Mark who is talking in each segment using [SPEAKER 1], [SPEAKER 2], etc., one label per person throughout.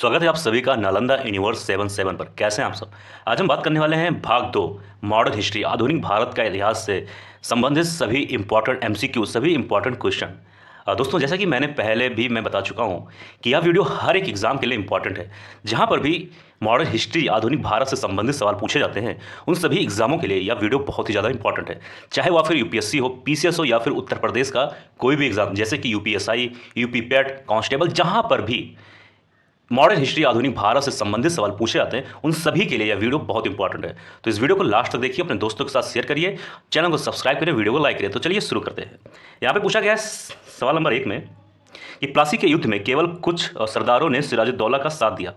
[SPEAKER 1] स्वागत है आप सभी का नालंदा यूनिवर्स 77 पर। कैसे हैं आप सब। आज हम बात करने वाले हैं भाग 2 मॉडर्न हिस्ट्री, आधुनिक भारत का इतिहास से संबंधित सभी इंपॉर्टेंट एमसीक्यू, सभी इंपॉर्टेंट क्वेश्चन। दोस्तों, जैसा कि मैंने पहले भी बता चुका हूं कि यह वीडियो हर एक एग्जाम के लिए इंपॉर्टेंट है। जहां पर भी मॉडर्न हिस्ट्री, आधुनिक भारत से संबंधित सवाल पूछे जाते हैं, उन सभी एग्जामों के लिए यह वीडियो बहुत ही ज़्यादा इंपॉर्टेंट है। चाहे वह फिर यूपीएससी हो, पीसीएस हो, या फिर उत्तर प्रदेश का कोई भी एग्जाम जैसे कि यूपीएसआई, यूपी पैट, कांस्टेबल, जहां पर भी मॉडर्न हिस्ट्री, आधुनिक भारत से संबंधित सवाल पूछे जाते हैं, उन सभी के लिए यह वीडियो बहुत इंपॉर्टेंट है। तो इस वीडियो को लास्ट तक देखिए, अपने दोस्तों के साथ शेयर करिए, चैनल को सब्सक्राइब करिए, वीडियो को लाइक करिए। तो चलिए शुरू करते हैं। यहाँ पे पूछा गया है सवाल नंबर 1 में कि प्लासी के युद्ध में केवल कुछ सरदारों ने सिराजुद्दौला का साथ दिया।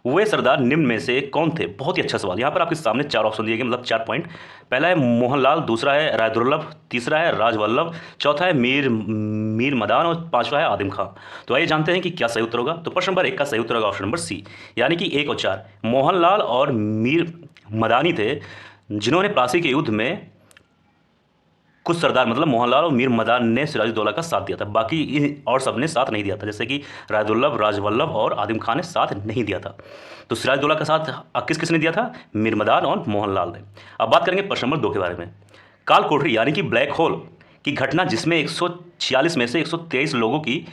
[SPEAKER 1] वे सरदार निम्न में से कौन थे? बहुत ही अच्छा सवाल। यहाँ पर आपके सामने 4 ऑप्शन दिए गए, मतलब 4 पॉइंट। पहला है मोहनलाल, दूसरा है रायदुर्लभ, तीसरा है राजवल्लभ, चौथा है मीर मदान और पांचवा है आदिम खां। तो आइए जानते हैं कि क्या सही उत्तर होगा। तो प्रश्न नंबर 1 का सही उत्तर होगा ऑप्शन नंबर सी, यानी कि 1 और 4। मोहनलाल और मीर मदानी थे जिन्होंने प्लासी के युद्ध में कुछ सरदार, मतलब मोहनलाल और मीर मदान ने सिराजुद्दौला का साथ दिया था। बाकी और सब ने साथ नहीं दिया था, जैसे कि रायदुर्लभ, राजवल्लभ और आदिम खान ने साथ नहीं दिया था। तो सिराजुद्दौला का साथ किस किसने दिया था? मीर मदान और मोहनलाल ने। अब बात करेंगे प्रश्न नंबर 2 के बारे में। काल कोठरी यानी कि ब्लैक होल की घटना, जिसमें 146 में से 123 लोगों की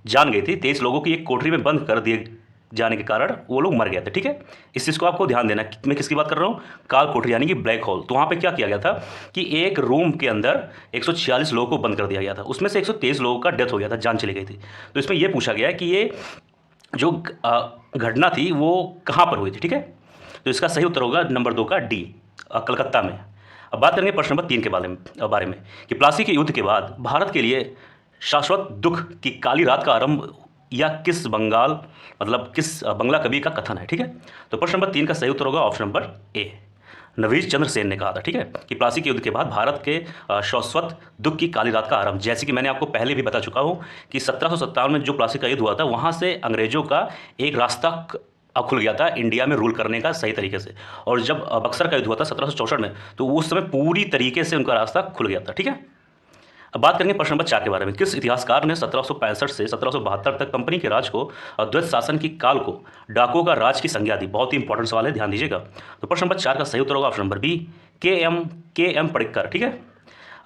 [SPEAKER 1] जान गई थी, 23 लोगों की एक कोठरी में बंद कर दिए जाने के कारण वो लोग मर गए थे। ठीक है, इस चीज़ को आपको ध्यान देना। मैं किसकी बात कर रहा हूँ? काल कोठरी यानी कि ब्लैक होल। तो वहाँ पे क्या किया गया था कि एक रूम के अंदर 146 लोगों को बंद कर दिया गया था। उसमें से 123 लोगों का डेथ हो गया था, जान चली गई थी। तो इसमें यह पूछा गया है कि ये जो घटना थी वो कहाँ पर हुई थी। ठीक है, तो इसका सही उत्तर होगा नंबर 2 का डी, कलकत्ता में। अब बात करेंगे प्रश्न नंबर 3 के बारे में कि प्लासी के युद्ध के बाद भारत के लिए शाश्वत दुख की काली रात का आरंभ या किस बंगला कवि का कथन है। ठीक है, तो प्रश्न नंबर 3 का सही उत्तर होगा ऑप्शन नंबर ए, नवीन चंद्र सेन ने कहा था। ठीक है, कि प्लासी के युद्ध के बाद भारत के शाश्वत दुख की काली रात का आरंभ, जैसे कि मैंने आपको पहले भी बता चुका हूँ कि 1757 में जो प्लासी का युद्ध हुआ था, वहाँ से अंग्रेजों का एक रास्ता खुल गया था इंडिया में रूल करने का सही तरीके से। और जब बक्सर का युद्ध हुआ था 1764 में, तो उस समय पूरी तरीके से उनका रास्ता खुल गया था। ठीक है, अब बात करेंगे प्रश्न नंबर 4 के बारे में। किस इतिहासकार ने 1765 से 1772 तक कंपनी के राज को, द्वैत शासन की काल को डाकुओं का राज की संज्ञा दी? बहुत ही इंपॉर्टेंट सवाल है, ध्यान दीजिएगा। तो प्रश्न नंबर 4 का सही उत्तर होगा ऑप्शन नंबर बी, के एम पडिक्कर। ठीक है,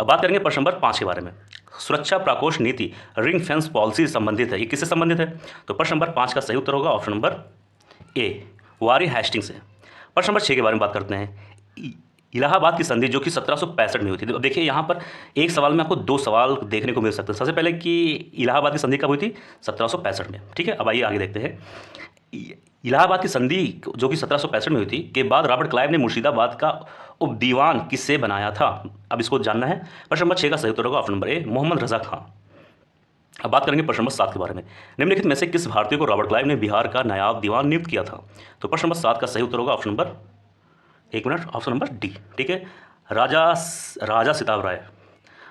[SPEAKER 1] अब बात करेंगे प्रश्न नंबर 5 के बारे में। सुरक्षा प्रकोष्ठ नीति, रिंग फेंस पॉलिसी संबंधित है, ये किससे संबंधित है? तो प्रश्न नंबर 5 का सही उत्तर होगा ऑप्शन नंबर ए, वारी हेस्टिंग्स से। प्रश्न नंबर 6 के बारे में बात करते हैं। इलाहाबाद की संधि जो कि 1765 में हुई थी। तो देखिए यहाँ पर एक सवाल में आपको 2 सवाल देखने को मिल सकते हैं। सबसे पहले कि इलाहाबाद की संधि कब हुई थी? 1765 में। ठीक है, अब आइए आगे देखते हैं। इलाहाबाद की संधि जो कि 1765 में हुई थी के बाद रॉबर्ट क्लाइव ने मुर्शिदाबाद का उपदीवान किससे बनाया था? अब इसको जानना है। प्रश्न नंबर 6 का सही उत्तर होगा ऑप्शन नंबर ए, मोहम्मद रजा खां। अब बात करेंगे प्रश्न नंबर 7 के बारे में। निम्नलिखित में से किस भारतीय को रॉबर्ट क्लाइव ने बिहार का नायब दीवान नियुक्त किया था? तो प्रश्न नंबर 7 का सही उत्तर होगा ऑप्शन नंबर, एक मिनट, ऑप्शन नंबर डी। ठीक है, राजा सिताब राय।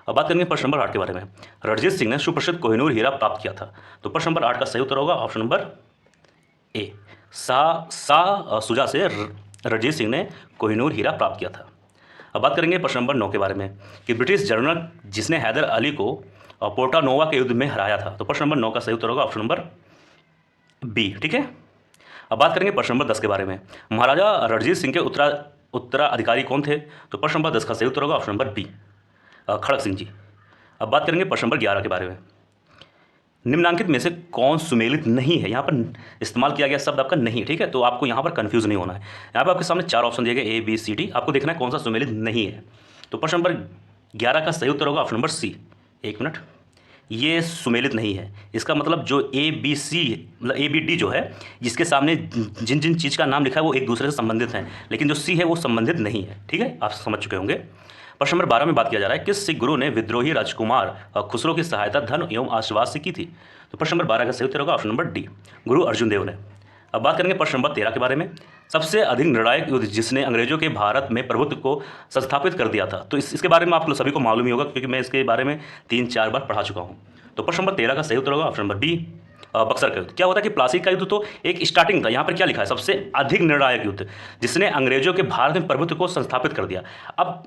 [SPEAKER 1] अब बात करेंगे प्रश्न नंबर 8 के बारे में। रणजीत सिंह ने सुप्रसिद्ध कोहिनूर हीरा प्राप्त किया था। तो प्रश्न नंबर 8 का सही उत्तर होगा ऑप्शन नंबर ए, सुजा से रणजीत सिंह ने कोहिनूर हीरा प्राप्त किया था। अब बात करेंगे प्रश्न नंबर 9 के बारे में कि ब्रिटिश जनरल जिसने हैदर अली को पोर्टा नोवा के युद्ध में हराया था। तो प्रश्न नंबर 9 का सही उत्तर होगा ऑप्शन नंबर बी। ठीक है, अब बात करेंगे प्रश्न नंबर 10 के बारे में। महाराजा रणजीत सिंह के उत्तराधिकारी कौन थे? तो प्रश्न नंबर 10 का सही उत्तर होगा ऑप्शन नंबर बी, खड़क सिंह जी। अब बात करेंगे प्रश्न नंबर 11 के बारे में। निम्नांकित में से कौन सुमेलित नहीं है? यहाँ पर इस्तेमाल किया गया शब्द आपका नहीं है। ठीक है, तो आपको यहाँ पर कंफ्यूज नहीं होना है। यहाँ पर आपके सामने 4 ऑप्शन दिए गए, ए बी सी डी। आपको देखना है कौन सा सुमेलित नहीं है। तो प्रश्न नंबर 11 का सही उत्तर होगा ऑप्शन नंबर सी, एक मिनट, ये सुमेलित नहीं है। इसका मतलब जो ए बी सी, मतलब ए बी डी जो है, जिसके सामने जिन जिन चीज़ का नाम लिखा है वो एक दूसरे से संबंधित हैं, लेकिन जो सी है वो संबंधित नहीं है। ठीक है, आप समझ चुके होंगे। प्रश्न नंबर 12 में बात किया जा रहा है किस सिख गुरु ने विद्रोही राजकुमार खुसरो की सहायता धन एवं आशीर्वाद से की थी? तो प्रश्न नंबर 12 का सही उत्तर होगा ऑप्शन नंबर डी, गुरु अर्जुन देव ने। अब बात करेंगे प्रश्न नंबर 13 के बारे में। सबसे अधिक निर्णायक युद्ध जिसने अंग्रेजों के भारत में प्रभुत्व को संस्थापित कर दिया था। तो इसके बारे में आप लोग सभी को मालूम ही होगा, क्योंकि मैं इसके बारे में 3-4 बार पढ़ा चुका हूँ। तो प्रश्न नंबर 13 का सही उत्तर होगा ऑप्शन नंबर बी, बक्सर का युद्ध। क्या होता है कि प्लासी का युद्ध तो एक स्टार्टिंग था। यहाँ पर क्या लिखा है? सबसे अधिक निर्णायक युद्ध जिसने अंग्रेजों के भारत में प्रभुत्व को संस्थापित कर दिया। अब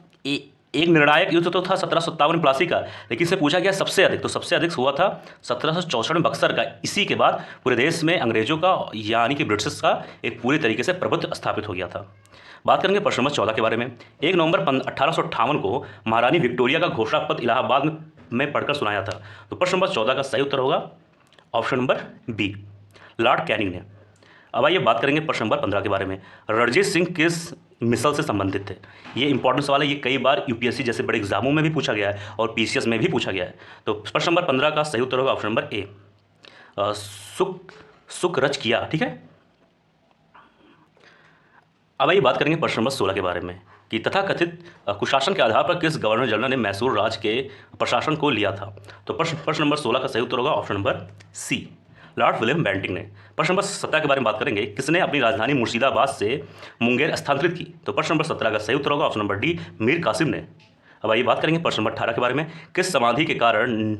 [SPEAKER 1] एक निर्णायक युद्ध तो था 1757 प्लासी का, लेकिन इससे पूछा गया सबसे अधिक, तो सबसे अधिक हुआ था 1764 में बक्सर का। इसी के बाद पूरे देश में अंग्रेजों का यानी कि ब्रिटिश का एक पूरी तरीके से प्रभुत्व स्थापित हो गया था। बात करेंगे प्रश्न नंबर 14 के बारे में। 1 नवंबर 1858 को महारानी विक्टोरिया का घोषणा पत्र इलाहाबाद में पढ़कर सुनाया था। तो प्रश्न नंबर 14 का सही उत्तर होगा option number B, Lord Canning ने। अब आइए बात करेंगे प्रश्न नंबर 15 के बारे में। रणजीत सिंह किस मिसल से संबंधित थे? ये इंपॉर्टेंट सवाल है, ये कई बार यूपीएससी जैसे बड़े एग्जामों में भी पूछा गया है और पीसीएस में भी पूछा गया है। तो प्रश्न नंबर 15 का सही उत्तर होगा ऑप्शन नंबर ए, सुख रच किया। ठीक है, अब आइए बात करेंगे प्रश्न नंबर 16 के बारे में कि तथाकथित कुशासन के आधार पर किस गवर्नर जनरल ने मैसूर राज्य के प्रशासन को लिया था? तो प्रश्न नंबर 16 का सही उत्तर होगा option number C, Lord William Bentinck ने। प्रश्न नंबर 17 के बारे में बात करेंगे, किसने अपनी राजधानी मुर्शिदाबाद से मुंगेर स्थानांतरित की? तो प्रश्न नंबर 17 का सही उत्तर होगा option number D, Mir Qasim ने। अब आइए बात करेंगे प्रश्न नंबर 18 के बारे में, किस समाधि के कारण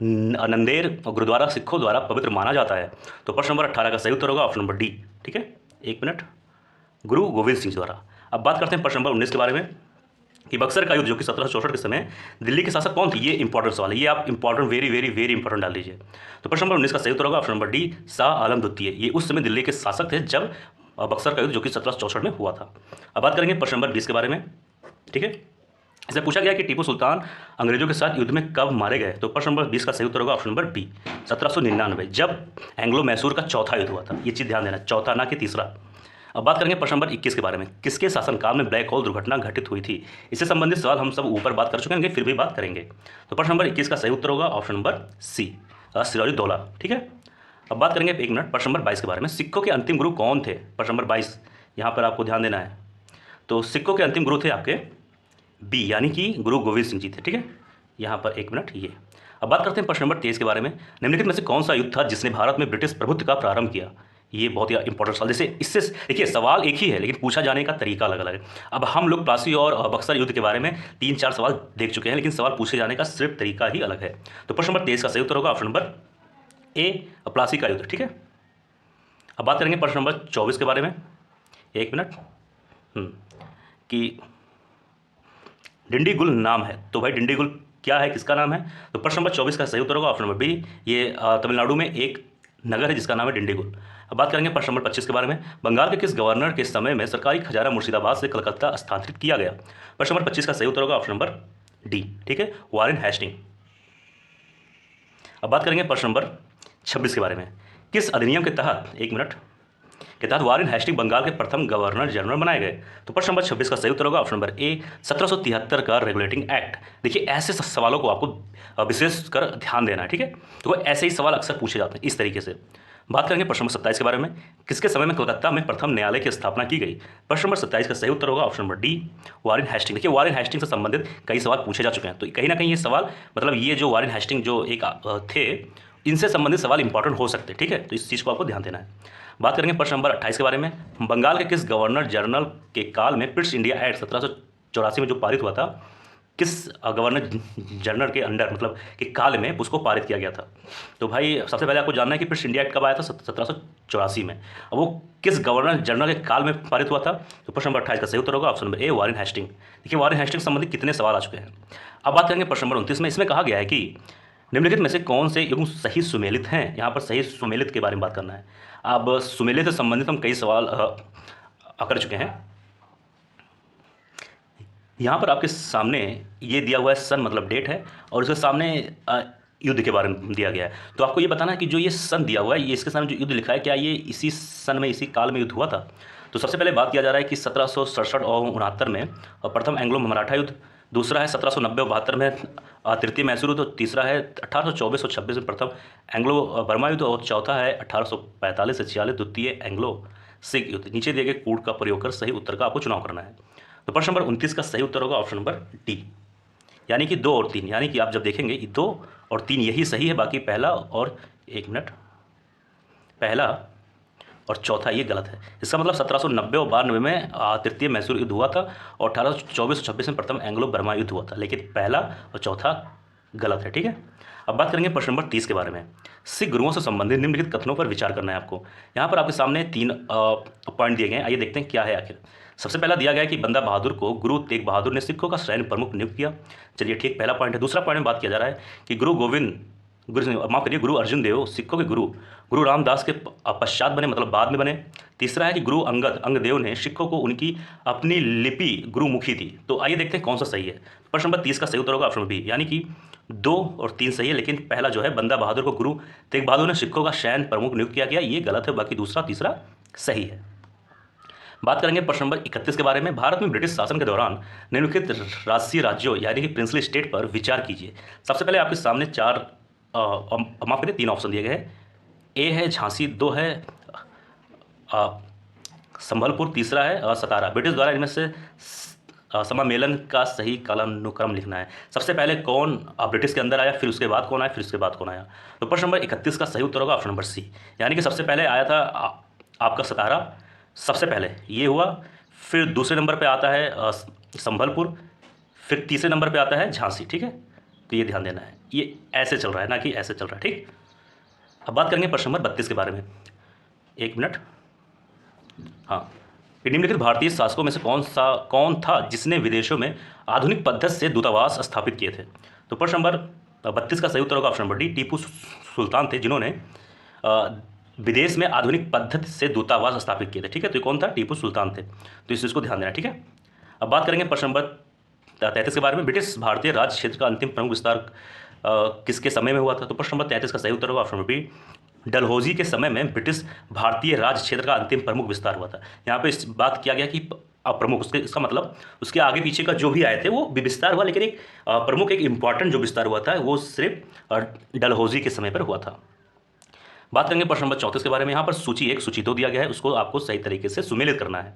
[SPEAKER 1] नंदेर गुरुद्वारा सिखों द्वारा पवित्र माना जाता है? तो प्रश्न नंबर 18 का सही उत्तर होगा ऑप्शन नंबर डी। ठीक है, एक मिनट, गुरु गोविंद सिंह द्वारा। अब बात करते हैं प्रश्न नंबर 19 के बारे में कि बक्सर का युद्ध जो कि 1764 के समय दिल्ली के शासक कौन थे? ये इंपॉर्टेंट सवाल है, ये आप important very very very important डाल लीजिए। तो प्रश्न नंबर 19 का सही उत्तर होगा option number D, Shah Alam द्वितीय। ये उस समय दिल्ली के शासक थे जब बक्सर का युद्ध जो कि 1764 में हुआ था। अब बात करेंगे प्रश्न नंबर 20 के बारे में। ठीक है, इसे पूछा गया कि टीपू सुल्तान अंग्रेजों के साथ युद्ध में कब मारे गए? तो प्रश्न नंबर 20 का सही उत्तर होगा ऑप्शन नंबर बी, 1799, जब एंग्लो मैसूर का चौथा युद्ध हुआ था। ये चीज़ ध्यान देना, चौथा ना कि तीसरा। अब बात करेंगे प्रश्न नंबर 21 के बारे में, किसके शासनकाल में ब्लैक होल दुर्घटना घटित हुई थी? इससे संबंधित सवाल हम सब ऊपर बात कर चुके हैं, फिर भी बात करेंगे। तो प्रश्न नंबर 21 का सही उत्तर होगा ऑप्शन नंबर सी, सिराजुद्दौला। ठीक है, अब बात करेंगे एक मिनट प्रश्न नंबर 22 के बारे में, सिखों के अंतिम गुरु कौन थे? प्रश्न नंबर 22 यहाँ पर आपको ध्यान देना है। तो सिखों के अंतिम गुरु थे आपके बी, यानी कि गुरु गोविंद सिंह जी थे। ठीक है, यहाँ पर एक मिनट ये। अब बात करते हैं प्रश्न नंबर 23 के बारे में, निम्नलिखित में से कौन सा युद्ध था जिसने भारत में ब्रिटिश प्रभुत्व का प्रारंभ किया? ये बहुत ही इंपॉर्टेंट सवाल, जैसे इससे देखिए सवाल एक ही है लेकिन पूछा जाने का तरीका अलग अलग है। अब हम लोग प्लासी और बक्सर युद्ध के बारे में 3-4 सवाल देख चुके हैं, लेकिन सवाल पूछे जाने का सिर्फ तरीका ही अलग है। तो प्रश्न नंबर 23 का सही उत्तर होगा ऑप्शन नंबर ए, प्लासी का युद्ध। ठीक है, अब बात करेंगे प्रश्न नंबर 24 के बारे में। एक मिनट, कि डिंडीगुल नाम है, तो भाई डिंडीगुल क्या है, किसका नाम है? तो प्रश्न नंबर 24 का सही उत्तर होगा ऑप्शन नंबर बी, ये तमिलनाडु में एक नगर है जिसका नाम है डिंडीगुल। अब बात करेंगे प्रश्न नंबर 25 के बारे में, बंगाल के किस गवर्नर के समय में सरकारी खजाना मुर्शिदाबाद से कलकत्ता स्थानांतरित किया गया? प्रश्न नंबर 25 का सही उत्तर होगा ऑप्शन नंबर डी। ठीक है, वारेन हेस्टिंग। अब बात करेंगे प्रश्न नंबर 26 के बारे में, किस अधिनियम के तहत, एक मिनट, के तहत वारेन हेस्टिंग बंगाल के प्रथम गवर्नर जनरल बनाए गए? तो प्रश्न नंबर 26 का सही उत्तर होगा ऑप्शन नंबर ए, 1773 का रेगुलेटिंग एक्ट। देखिए ऐसे सवालों को आपको विशेष कर ध्यान देना है। ठीक है, तो ऐसे ही सवाल अक्सर पूछे जाते हैं इस तरीके से। बात करेंगे प्रश्न नंबर 27 के बारे में, किसके समय में कलकत्ता में प्रथम न्यायालय की स्थापना की गई? प्रश्न नंबर 27 का सही उत्तर होगा option number D, Warren Hastings. देखिए वारेन हेस्टिंग से संबंधित कई सवाल पूछे जा चुके हैं, तो कहीं ना कहीं ये सवाल मतलब ये जो वारेन हेस्टिंग जो एक थे, इनसे संबंधित सवाल इंपॉर्टेंट हो सकते हैं। ठीक है, तो इस चीज़ को आपको ध्यान देना है। बात करेंगे प्रश्न नंबर 28 के बारे में, बंगाल के किस गवर्नर जनरल के काल में पिट्स इंडिया एक्ट 1784 में जो पारित हुआ था, किस गवर्नर जनरल के अंडर मतलब के काल में उसको पारित किया गया था? तो भाई सबसे पहले आपको जानना है कि पिट्स इंडिया एक्ट कब आया था? 1784 में। अब वो किस गवर्नर जनरल के काल में पारित हुआ था? तो प्रश्न नंबर 28 का सही उत्तर होगा option number A, Warren Hastings. देखिए वारेन हेस्टिंग संबंधित कितने सवाल आ चुके हैं। अब बात करेंगे प्रश्न नंबर 29 में, इसमें कहा गया है कि निम्नलिखित में से कौन से युग सही सुमेलित हैं? यहाँ पर सही सुमेलित के बारे में बात करना है। अब सुमेलित से संबंधित हम कई सवाल कर चुके हैं। यहाँ पर आपके सामने ये दिया हुआ है सन मतलब डेट है, और उसके सामने युद्ध के बारे में दिया गया है। तो आपको ये बताना है कि जो ये सन दिया हुआ है, ये इसके सामने जो युद्ध लिखा है, क्या ये इसी सन में इसी काल में युद्ध हुआ था? तो सबसे पहले बात किया जा रहा है कि 1767 और 69 में प्रथम एंग्लो मराठा युद्ध, दूसरा है 1790 और 72 में तृतीय मैसूर युद्ध, तीसरा है 1824 और 26 में प्रथम एंग्लो बर्मा युद्ध, और चौथा है 1845 से 46 द्वितीय एंग्लो सिख युद्ध। नीचे दिए गए कोड का प्रयोग कर सही उत्तर का आपको चुनाव करना है। तो प्रश्न नंबर 29 का सही उत्तर होगा ऑप्शन नंबर डी, यानी कि 2 और 3, यानी कि आप जब देखेंगे 2 और 3 यही सही है, बाकी पहला और एक मिनट पहला और चौथा ये गलत है। इसका मतलब 1790 और 92 में तृतीय मैसूर युद्ध हुआ था, और 1824 और 26 में प्रथम एंग्लो बर्मा युद्ध हुआ था, लेकिन पहला और चौथा गलत है। ठीक है, अब बात करेंगे प्रश्न नंबर 30 के बारे में, सिख गुरुओं से संबंधित निम्नलिखित कथनों पर विचार करना है आपको। यहाँ पर आपके सामने 3 पॉइंट दिए गए हैं, आइए देखते हैं क्या है आखिर। सबसे पहला दिया गया है कि बंदा बहादुर को गुरु तेग बहादुर ने सिखों का सैन्य प्रमुख नियुक्त किया। चलिए ठीक, पहला पॉइंट है। दूसरा पॉइंट में बात किया जा रहा है कि माफ करिए, गुरु अर्जुन देव सिखों के गुरु रामदास के पश्चात बने, मतलब बाद में बने। तीसरा है कि गुरु अंगदेव ने सिखों को उनकी अपनी लिपि गुरुमुखी दी। तो आइए देखते हैं कौन सा सही है। प्रश्न नंबर 30 का सही उत्तर होगा ऑप्शन बी, यानी कि 2 और 3 सही है, लेकिन पहला जो है बंदा बहादुर को गुरु तेग बहादुर ने सिखों का सैन्य प्रमुख नियुक्त किया गया, ये गलत है, बाकी दूसरा तीसरा सही है। बात करेंगे प्रश्न नंबर 31 के बारे में। भारत में ब्रिटिश शासन के दौरान निम्नलिखित राष्ट्रीय राज्यों यानी कि प्रिंसली स्टेट पर विचार कीजिए। सबसे पहले आपके सामने माफ करिए 3 ऑप्शन दिए गए हैं। ए है झांसी, 2 है संभलपुर, तीसरा है सतारा। ब्रिटिश द्वारा इनमें से समामेलन का सही कालानुक्रम लिखना है। सबसे पहले कौन ब्रिटिश के अंदर आया, फिर उसके बाद कौन आया, फिर उसके बाद कौन आया। तो प्रश्न नंबर 31 का सही उत्तर होगा ऑप्शन नंबर सी, यानी कि सबसे पहले आया था आपका सतारा, सबसे पहले ये हुआ, फिर दूसरे नंबर पे आता है संभलपुर, फिर तीसरे नंबर पे आता है झांसी। ठीक है, तो ये ध्यान देना है, ये ऐसे चल रहा है ना कि ऐसे चल रहा है। ठीक, अब बात करेंगे प्रश्न नंबर 32 के बारे में। 1 मिनट। हाँ, निम्नलिखित भारतीय शासकों में से कौन था जिसने विदेशों में आधुनिक पद्धति से दूतावास स्थापित किए थे। तो प्रश्न नंबर 32 का सही उत्तर होगा option number D, Tipu Sultan थे जिन्होंने विदेश में आधुनिक पद्धति से दूतावास स्थापित किए थे। ठीक है, तो ये कौन था, टीपू सुल्तान थे, तो इस चीज़ को ध्यान देना। ठीक है, अब बात करेंगे प्रश्न नंबर 33 के बारे में। ब्रिटिश भारतीय राज्य क्षेत्र का अंतिम प्रमुख विस्तार किसके समय में हुआ था। तो प्रश्न नंबर 33 का सही उत्तर होगा ऑप्शन नंबर बी, डलहौजी के समय में ब्रिटिश भारतीय राज्य क्षेत्र का अंतिम प्रमुख विस्तार हुआ था। यहाँ पे इस बात किया गया कि प्रमुख, इसका मतलब उसके आगे पीछे का जो भी आए थे वो भी विस्तार हुआ, लेकिन एक प्रमुख एक इंपॉर्टेंट जो विस्तार हुआ था वो सिर्फ डलहौजी के समय पर हुआ था। बात करेंगे प्रश्न नंबर 34 के बारे में। यहाँ पर सूची 1 सूची 2 दिया गया है, उसको आपको सही तरीके से सुमेलित करना है,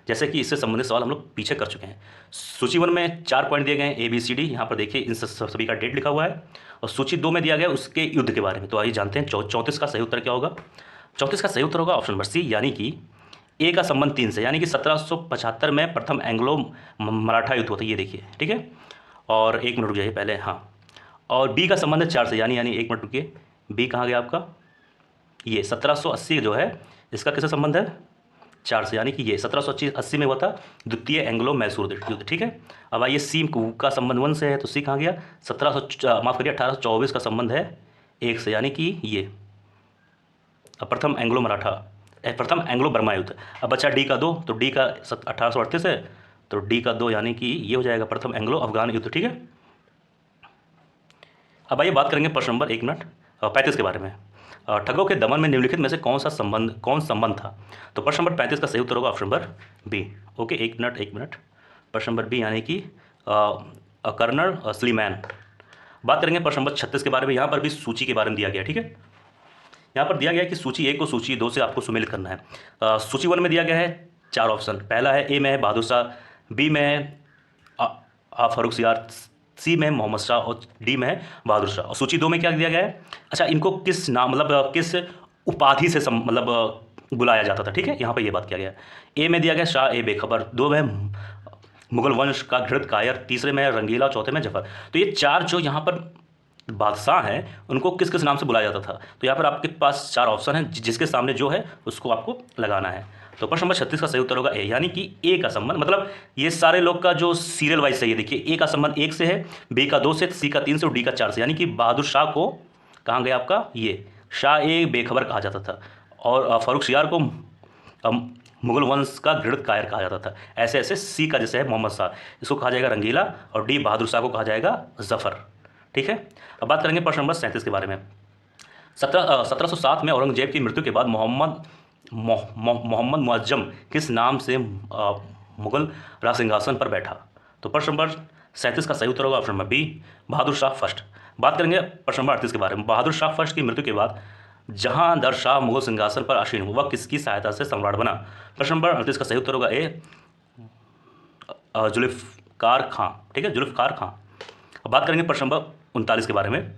[SPEAKER 1] जैसे कि इससे संबंधित सवाल हम लोग पीछे कर चुके हैं। सूची 1 में 4 पॉइंट दिए गए हैं ABCD, यहाँ पर देखिए इन सभी का डेट लिखा हुआ है, और सूची 2 में दिया गया उसके युद्ध के बारे में। तो आइए जानते हैं 34 का सही उत्तर क्या होगा। 34 का सही उत्तर होगा ऑप्शन नंबर सी, यानी कि ए का संबंध 3 से, यानी कि 1775 में प्रथम एंग्लो मराठा युद्ध होता है, ये देखिए। ठीक है, और 1 मिनट रुक जाइए पहले, हाँ, और बी का संबंध है 4 से, यानी 1 मिनट रुकिए, बी कहाँ गया आपका, ये 1780 जो है इसका किससे संबंध है, 4 से, यानी कि ये 1780 में हुआ था द्वितीय एंग्लो मैसूर युद्ध। ठीक है, अब आइए सी का संबंध 1 से है, तो सी कहाँ गया, 1824 का संबंध है 1 से, यानी कि ये प्रथम एंग्लो बर्मा युद्ध। अब बचा डी का 2, तो डी का 1838 है, तो डी का 2 यानी कि ये हो जाएगा प्रथम एंग्लो अफगान युद्ध। ठीक है, अब आइए बात करेंगे प्रश्न नंबर 35 के बारे में। ठगों के दमन में निम्नलिखित में से कौन संबंध था। तो प्रश्न नंबर 35 का सही उत्तर होगा ऑप्शन नंबर बी। ओके, एक मिनट, प्रश्न नंबर बी, यानी कि कर्नल स्लीमैन। बात करेंगे प्रश्न नंबर 36 के बारे में। यहाँ पर भी सूची के बारे में दिया गया। ठीक है, यहाँ पर दिया गया है कि सूची 1 को सूची 2 से आपको सुमेलित करना है। सूची 1 में दिया गया है 4 ऑप्शन। पहला है ए में है बहादुर शाह, बी में है फारूक सियार, सी में मोहम्मद शाह, और डी में है बहादुर शाह। और सूची 2 में क्या दिया गया है, अच्छा इनको किस नाम, मतलब किस उपाधि से बुलाया जाता था। ठीक है, यहाँ पर ये बात किया गया। ए में दिया गया शाह ए बेखबर, 2 में मुगल वंश का घृत कायर, तीसरे में रंगीला, चौथे में जफर। तो ये 4 जो यहाँ पर बादशाह हैं उनको किस किस नाम से बुलाया जाता था। तो यहाँ पर आपके पास 4 ऑप्शन हैं, जिसके सामने जो है उसको आपको लगाना है। तो प्रश्न नंबर 36 का सही उत्तर होगा ए, यानी कि ए का संबंध, मतलब ये सारे लोग का जो सीरियल वाइज सही है, देखिए ए का संबंध 1 से है, बी का 2 से, सी का 3 से और डी का 4 से, यानी कि बहादुर शाह को कहाँ गया आपका, ये शाह ए बेखबर कहा जाता था, और फारूक सियार को मुगल वंश का घृत कायर कहा जाता था। ऐसे ऐसे सी का जैसे है मोहम्मद शाह, इसको कहा जाएगा रंगीला, और डी बहादुर शाह को कहा जाएगा जफर। ठीक है, अब बात करेंगे प्रश्न नंबर 37 के बारे में। 1707 में औरंगजेब की मृत्यु के बाद मोहम्मद मुअज्जम किस नाम से मुगल राज सिंहासन पर बैठा। तो प्रश्न नंबर 37 का सही उत्तर होगा option number B, Bahadur Shah first. बात करेंगे प्रश्न नंबर 38 के बारे में। बहादुर शाह फर्स्ट की मृत्यु के बाद जहांदर शाह मुगल सिंहासन पर आसीन हुआ, वह किसकी सहायता से सम्राट बना। प्रश्न नंबर 38 का सही उत्तर होगा ए, जुल्फ़िकार खां। ठीक है, जुल्फ़िकार खां। अब बात करेंगे प्रश्न नंबर 39 के बारे में।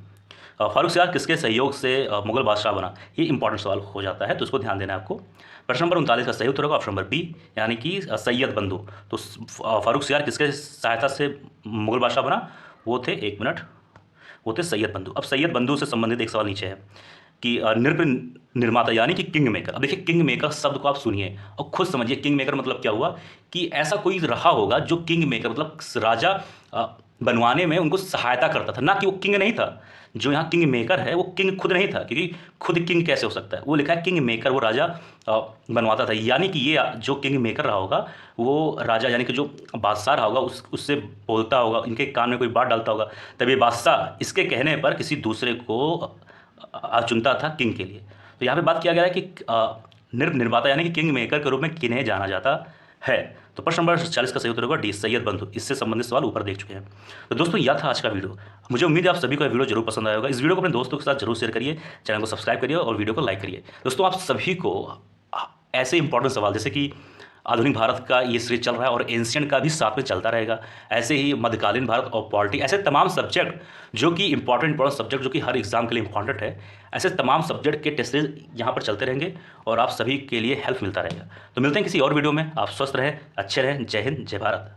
[SPEAKER 1] फारूक सियार किसके सहयोग से मुगल बादशाह बना, ये इंपॉर्टेंट सवाल हो जाता है, तो इसको ध्यान देना है आपको। प्रश्न नंबर 39 का सही उत्तर होगा ऑप्शन नंबर बी, यानी कि सैयद बंधु। तो फारूक सियार किसके सहायता से मुगल बादशाह बना, वो थे, 1 मिनट, वो थे सैयद बंधु। अब सैयद बंधु से संबंधित एक सवाल नीचे है, कि नृप निर्माता यानी कि किंग मेकर। अब देखिए किंग मेकर शब्द को आप सुनिए और खुद समझिए किंग मेकर मतलब क्या हुआ कि ऐसा कोई रहा होगा जो किंग मेकर मतलब राजा बनवाने में उनको सहायता करता था, ना कि वो किंग नहीं था। जो यहाँ किंग मेकर है वो किंग खुद नहीं था, क्योंकि खुद किंग कैसे हो सकता है, वो लिखा है किंग मेकर, वो राजा बनवाता था। यानी कि ये जो किंग मेकर रहा होगा वो राजा यानी कि जो बादशाह रहा होगा उससे बोलता होगा, इनके कान में कोई बात डालता होगा, तब ये बादशाह इसके कहने पर किसी दूसरे को चुनता था किंग के लिए। तो यहाँ पे बात किया गया है कि नृप निर्माता यानी कि किंग मेकर के रूप में किन्हें जाना जाता है। तो प्रश्न नंबर 40 का सही उत्तर होगा डी, सैयद बंधु। इससे संबंधित सवाल ऊपर देख चुके हैं। तो दोस्तों यह था आज का वीडियो। मुझे उम्मीद है आप सभी को यह वीडियो जरूर पसंद आया होगा। इस वीडियो को अपने दोस्तों के साथ जरूर शेयर करिए, चैनल को सब्सक्राइब करिए और वीडियो को लाइक करिए। दोस्तों आप सभी को ऐसे इंपॉर्टेंट सवाल जैसे कि आधुनिक भारत का ये सीरीज चल रहा है और एंशियंट का भी साथ में चलता रहेगा, ऐसे ही मध्यकालीन भारत और पॉलिटी, ऐसे तमाम सब्जेक्ट जो कि इंपॉर्टेंट सब्जेक्ट जो कि हर एग्जाम के लिए इंपॉर्टेंट है, ऐसे तमाम सब्जेक्ट के टेस्ट यहाँ पर चलते रहेंगे और आप सभी के लिए हेल्प मिलता रहेगा। तो मिलते हैं किसी और वीडियो में। आप स्वस्थ रहें, अच्छे रहें। जय हिंद, जय भारत।